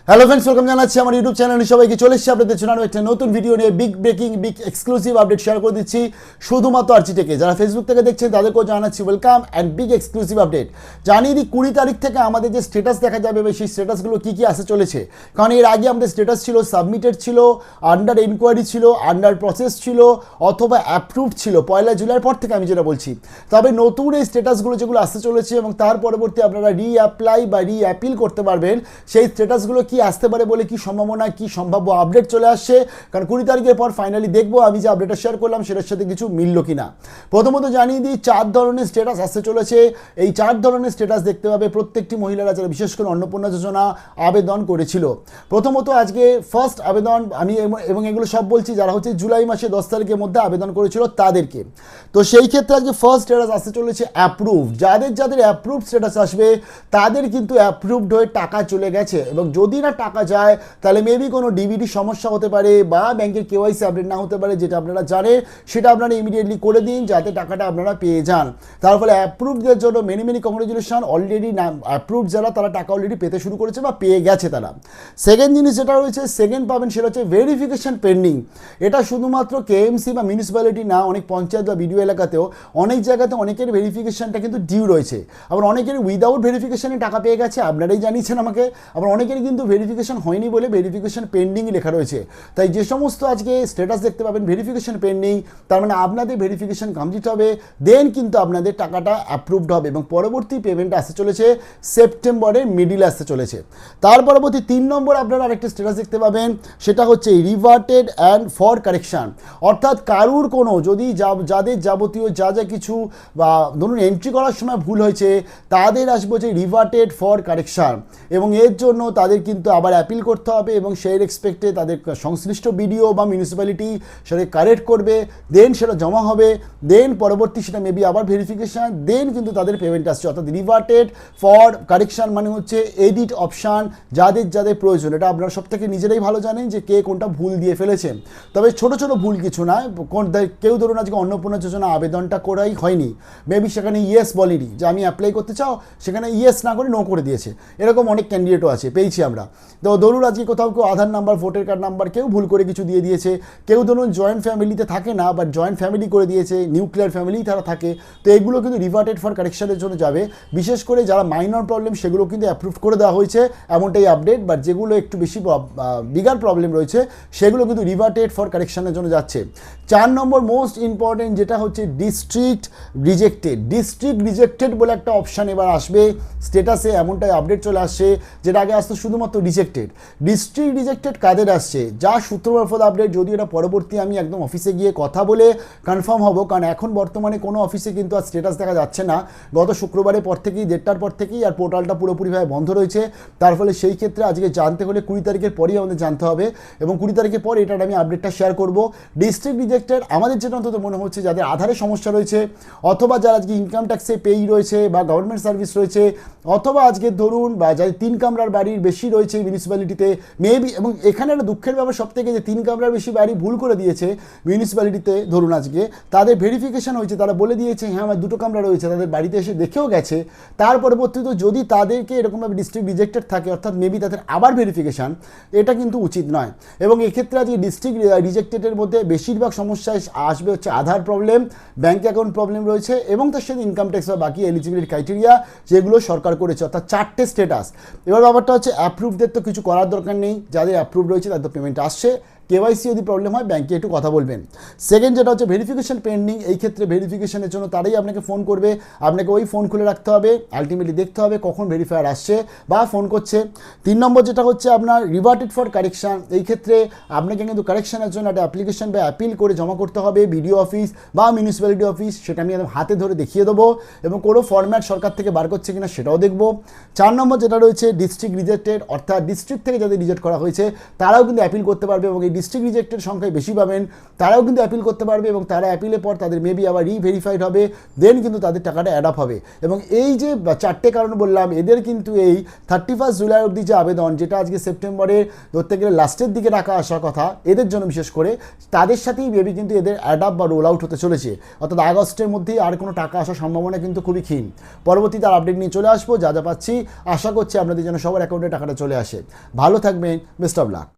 Hello friends, welcome জানাচ্ছি আমার YouTube চ্যানেলে সবাইকে। চলে এসেছি আপনাদের জন্য একটা নতুন ভিডিও নিয়ে। Big breaking, big exclusive update share করে দিচ্ছি শুধুমাত্র আরজিটেকে। যারা ফেসবুক থেকে দেখছেন তাদেরকেও জানাচ্ছি welcome and big exclusive update. জানিয়ে দিই 20 তারিখ থেকে আমাদের যে স্ট্যাটাস দেখা যাবে, সেই স্ট্যাটাসগুলো কী কী আসতে চলেছে। কারণ এর আগে আমাদের স্ট্যাটাস ছিল সাবমিটেড, ছিল আন্ডার এনকোয়ারি, ছিল আন্ডার প্রসেস, ছিল অথবা অ্যাপ্রুভড ছিল 1 জুলাইয়ের পর থেকে, আমি যেটা বলছি। তবে নতুন এই স্ট্যাটাসগুলো যেগুলো আসতে চলেছে এবং তার পরবর্তী আপনারা রিঅ্যাপ্লাই বা রিঅ্যাপিল করতে পারবেন, সেই স্ট্যাটাসগুলো কি আসতে পারে বলে কি সম্ভাবনা, কি সম্ভাব্য আপডেট চলে আসছে। কারণ 20 তারিখের পর ফাইনালি দেখবো আমি যে আপডেটটা শেয়ার করলাম সেটার সাথে কিছু মিলল কিনা। প্রথমত জানিয়ে দিই 4 ধরনের স্ট্যাটাস আসতে চলেছে। এই 4 ধরনের স্ট্যাটাস দেখতে পাবে প্রত্যেকটি মহিলারা যারা বিশেষ করে অন্নপূর্ণা যোজনা আবেদন করেছিল। প্রথমত আজকে ফার্স্ট আবেদন আমি এবং এগুলো সব বলছি যারা হচ্ছে জুলাই মাসে 10 তারিখের মধ্যে আবেদন করেছিল তাদেরকে। তো সেই ক্ষেত্রে আজকে ফার্স্ট স্ট্যাটাস আসতে চলেছে অ্যাপ্রুভ। যাদের যাদের অ্যাপ্রুভ স্ট্যাটাস আসবে তাদের কিন্তু অ্যাপ্রুভড হয়ে টাকা চলে গেছে, এবং যদি না টাকা যায় তাহলে মেবি কোনো ডিবিটি সমস্যা হতে পারে বা ব্যাংকের কেওয়াইসি আপডেট না হতে পারে। যেটা আপনারা জানেন সেটা আপনারা ইমিডিয়েটলি করে দিন যাতে টাকাটা আপনারা পেয়ে যান। তার ফলে অ্যাপ্রুভদের জন্য many many congratulation. Already approve যারা তারা টাকা অলরেডি পেতে শুরু করেছে বা পেয়ে গেছে তারা। সেকেন্ড জিনিস যেটা রয়েছে, সেকেন্ড পাবেন সেটা হচ্ছে ভেরিফিকেশন পেন্ডিং। এটা শুধুমাত্র কেএমসি বা মিউনিসিপ্যালিটি না, অনেক পঞ্চায়েত বা বিডিও এলাকাতেও অনেক জায়গাতে অনেকের ভেরিফিকেশনটা কিন্তু ডিউ রয়েছে। আবার অনেকের উইদাউট ভেরিফিকেশনে টাকা পেয়ে গেছে, আপনারাই জানিয়েছেন আমাকে। আবার অনেকের কিন্তু ভেরিফিকেশন হয়নি বলে ভেরিফিকেশন পেন্ডিংই লেখা রয়েছে। তাই যে সমস্ত আজকে স্ট্যাটাস দেখতে পাবেন ভেরিফিকেশন পেন্ডিং, তার মানে আপনাদের ভেরিফিকেশন কমপ্লিট হবে, দেন কিন্তু আপনাদের টাকাটা অ্যাপ্রুভড হবে এবং পরবর্তী পেমেন্টটা আসতে চলেছে সেপ্টেম্বরের মিডিলে আসতে চলেছে। তার পরবর্তী 3 নম্বর আপনারা আরেকটা স্ট্যাটাস দেখতে পাবেন, সেটা হচ্ছে রিভার্টেড অ্যান্ড ফর কারেকশান। অর্থাৎ কারুর কোনো যদি যাদের যাবতীয় যা যা কিছু বা ধরুন এন্ট্রি করার সময় ভুল হয়েছে তাদের আসবে হচ্ছে রিভার্টেড ফর কারেকশান, এবং এর জন্য তাদের কিন্তু আবার অ্যাপিল করতে হবে এবং সেই রেসপেক্টে তাদের সংশ্লিষ্ট বিডিও বা মিউনিসিপ্যালিটি সেটা কারেক্ট করবে, দেন সেটা জমা হবে, দেন পরবর্তী সেটা মেবি আবার ভেরিফিকেশান, দেন কিন্তু তাদের পেমেন্ট আসছে। অর্থাৎ রিভার্টেড ফর কারেকশান মানে হচ্ছে এডিট অপশান যাদের যাদের প্রয়োজন। এটা আপনারা সব থেকে নিজেরাই ভালো জানেন যে কে কোনটা ভুল দিয়ে ফেলেছেন। তবে ছোট ছোট ভুল কিছু না, কেউ ধরুন আজকে অন্নপূর্ণা যোজনা আবেদনটা করাই হয়নি, মেবি সেখানে ইয়েস বলেনি যে আমি অ্যাপ্লাই করতে চাও, সেখানে ইয়েস না করে নো করে দিয়েছে। এরকম অনেক ক্যান্ডিডেটও আছে, পেয়েছি আমরা। তো ধরুন আজকে কোথাও কেউ আধার নাম্বার, ভোটার কার্ড নাম্বার কেউ ভুল করে কিছু দিয়ে দিয়েছে, কেউ ধরুন জয়েন্ট ফ্যামিলিতে থাকে না বাট জয়েন্ট ফ্যামিলি করে দিয়েছে, নিউক্লিয়ার ফ্যামিলি তারা থাকে। তো এগুলো কিন্তু রিভার্টেড ফর কারেকশানের জন্য যাবে। বিশেষ করে যারা মাইনর প্রবলেম সেগুলো কিন্তু অ্যাপ্রুভ করে দেওয়া হয়েছে এমনটাই আপডেট, বাট যেগুলো একটু বেশি বিগার প্রবলেম রয়েছে সেগুলো কিন্তু রিভার্টেড ফর কারেকশানের জন্য যাচ্ছে। 4 নম্বর মোস্ট ইম্পর্টেন্ট যেটা হচ্ছে ডিস্ট্রিক্ট রিজেক্টেড। ডিস্ট্রিক্ট রিজেক্টেড বলে একটা অপশান এবার আসবে স্ট্যাটাসে, এমনটাই আপডেট চলে আসছে। যেটা আগে আসতো শুধুমাত্র রিজেক্টেড। ডিস্ট্রিক্ট রিজেক্টেড কাদের আসছে যা সূত্র মারফত আপডেট, যদি এটা পরবর্তী আমি একদম অফিসে গিয়ে কথা বলে কনফার্ম হব, কারণ এখন বর্তমানে কোনো অফিসে কিন্তু আর স্ট্যাটাস দেখা যাচ্ছে না। গত শুক্রবারের পর থেকেই 1:30টার পর থেকেই আর পোর্টালটা পুরোপুরিভাবে বন্ধ রয়েছে। তার ফলে সেই ক্ষেত্রে আজকে জানতে হলে 20 তারিখের পরেই আমাদের জানতে হবে, এবং 20 তারিখের পর এটার আমি আপডেটটা শেয়ার করব। ডিস্ট্রিক্ট রিজেক্টেড আমাদের যেটা অন্তত মনে হচ্ছে যাদের আধারে সমস্যা রয়েছে, অথবা যারা আজকে ইনকাম ট্যাক্সে পেই রয়েছে বা গভর্নমেন্ট সার্ভিস রয়েছে, অথবা আজকে ধরুন বা যাদের 3 কামরার বাড়ির বেশি রয়েছে মিউনিসিপ্যালিটিতে মেবি, এবং এখানে একটা দুঃখের ব্যাপার সব থেকে যে 3 কামরার বেশি বাড়ি ভুল করে দিয়েছে মিউনিসিপ্যালিটিতে, ধরুন আজকে তাদের ভেরিফিকেশন হয়েছে, তারা বলে দিয়েছে হ্যাঁ আমার 2টো কামরা রয়েছে, তাদের বাড়িতে এসে দেখেও গেছে। তার পরবর্তীতে যদি তাদেরকে এরকমভাবে ডিস্ট্রিক্ট রিজেক্টেড থাকে, অর্থাৎ মেবি তাদের আবার ভেরিফিকেশান, এটা কিন্তু উচিত নয়। এবং এক্ষেত্রে আজকে ডিস্ট্রিক্ট রিজেক্টেডের মধ্যে বেশিরভাগ সমস্যায় আসবে হচ্ছে আধার প্রবলেম, ব্যাঙ্ক অ্যাকাউন্ট প্রবলেম রয়েছে, এবং তার সাথে ইনকাম ট্যাক্স বা বাকি এলিজিবিলিটি ক্রাইটেরিয়া যেগুলো সরকার করেছে, অর্থাৎ 4টে স্ট্যাটাস। এবার ব্যাপারটা হচ্ছে অ্যাপ্রুভদের তো কিছু করার দরকার নেই, যাদের অ্যাপ্রুভ রয়েছে তাদের পেমেন্ট আসছে। কেওয়াইসি যদি প্রবলেম হয় ব্যাংকে একটু কথা বলবেন। সেকেন্ড যেটা হচ্ছে ভেরিফিকেশন পেন্ডিং, এই ক্ষেত্রে ভেরিফিকেশনের জন্য তারাই আপনাকে ফোন করবে, আপনাকে ওই ফোন খুলে রাখতে হবে, আলটিমেটলি দেখতে হবে কখন ভেরিফায়ার আসছে বা ফোন করছে। 3 নম্বর যেটা হচ্ছে আপনার রিভার্টেড ফর কারেকশান, এই ক্ষেত্রে আপনাকে কিন্তু কারেকশানের জন্য একটা অ্যাপ্লিকেশন বা অ্যাপিল করে জমা করতে হবে বিডিও অফিস বা মিউনিসিপ্যালিটি অফিস, সেটা আমি একদম হাতে ধরে দেখিয়ে দেবো, এবং কোনো ফরম্যাট সরকার থেকে বার করছে কিনা সেটাও দেখবো। 4 নম্বর যেটা রয়েছে ডিস্ট্রিক্ট রিজেক্টেড, অর্থাৎ ডিস্ট্রিক্ট থেকে যাদের রিজেক্ট করা হয়েছে তারাও কিন্তু অ্যাপিল করতে পারবে, এবং এই ডিস্ট্রিক্ট রিজেক্টের সংখ্যায় বেশি পাবেন তারাও কিন্তু অ্যাপিল করতে পারবে, এবং তারা অ্যাপিলের পর তাদের মেবি আবার রিভেরিফাইড হবে, দেন কিন্তু তাদের টাকাটা অ্যাড আপ হবে। এবং এই যে 4টে কারণ বললাম, এদের কিন্তু এই 31 জুলাই অবধি যে আবেদন, যেটা আজকে সেপ্টেম্বরে ধরতে গেলে লাস্টের দিকে টাকা আসার কথা এদের জন্য বিশেষ করে, তাদের সাথেই মেবি কিন্তু এদের অ্যাড আপ বা রোল আউট হতে চলেছে। অর্থাৎ আগস্টের মধ্যেই আর কোনো টাকা আসার সম্ভাবনা কিন্তু খুবই ক্ষীণ। পরবর্তীতে আর আপডেট নিয়ে চলে আসবো, যা যা পাচ্ছি আশা করছি আপনাদের যেন সবার অ্যাকাউন্টে টাকাটা চলে আসে। ভালো থাকবেন, বেস্ট অফ লাক।